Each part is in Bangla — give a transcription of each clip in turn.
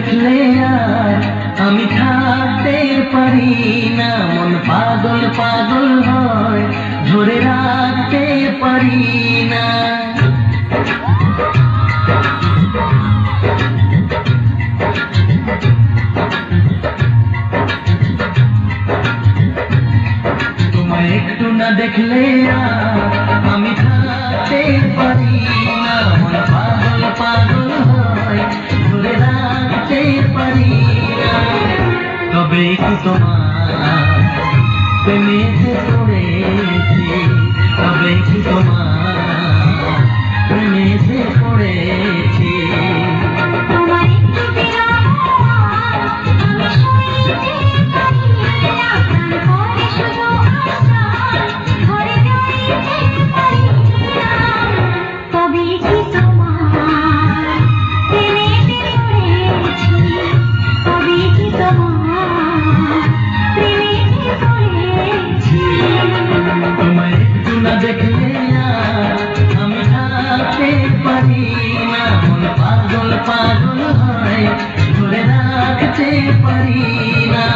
দেখলে আর আমি থাকতে পারি না, মন পাগল পাগল হয়, ধরে রাখতে পারি না। তোমায় একটু না দেখলে আর আমি থাকতে পারি না, মন পাগল পাগল হয়, ধরে রাখতে পারি না। তবে কি তোমার প্রেমেতে পড়েছি, তবে কি তোমার প্রেমেতে পড়েছি। পাগল হয়, ধরে রাখতে পারি না।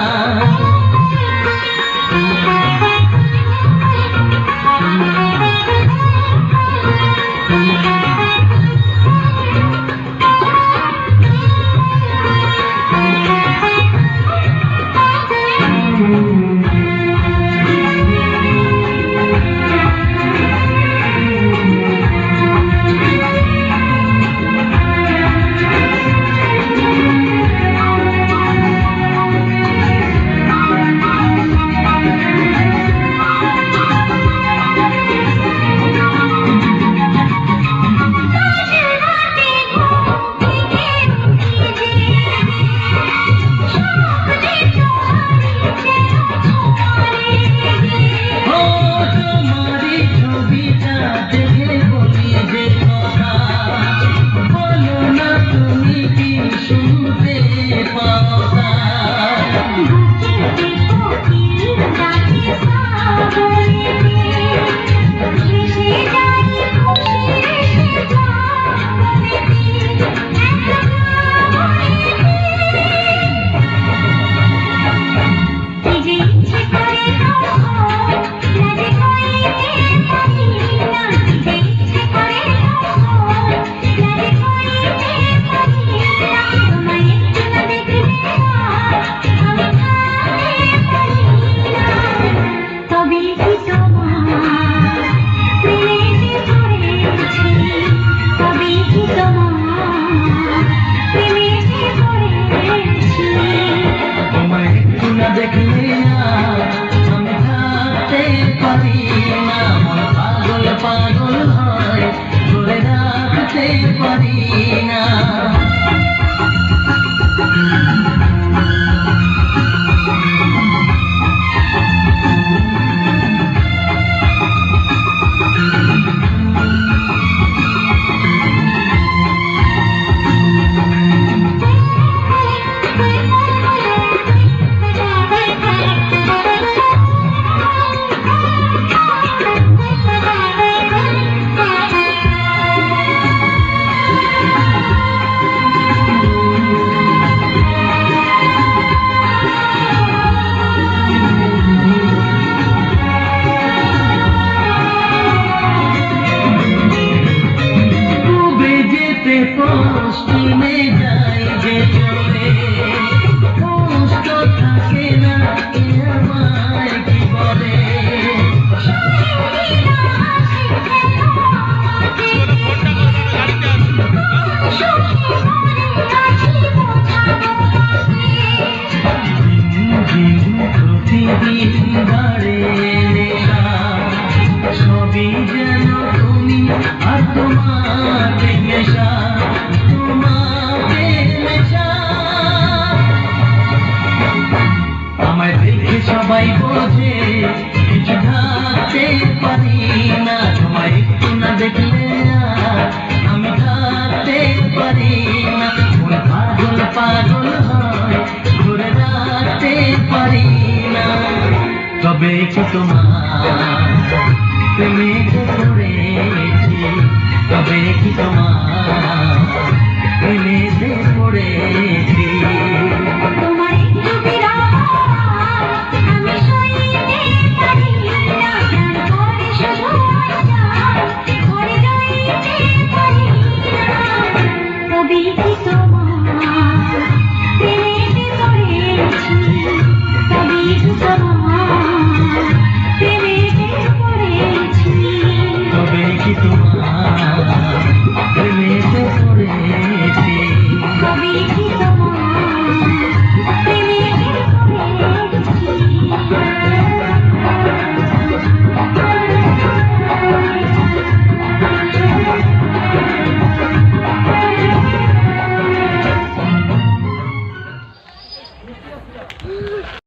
পাগল হয়, ধরে রাখতে পারি না। পশ্চিমে যাই যে চলে, কষ্ট থাকে না আমায় কি বলে। প্রতিদিন বাড়ে নেশা, সবই যেন তুমি আর তোমাকে নেশা, আমায় দেখে সবাই বোঝে কিছু থাকতে পারি না। তোমায় একটু না দেখলে আমি থাকতে পারি না, মন পাগল পাগল হয়, ঘুরে রাখতে পারি না। তবে কি তোমার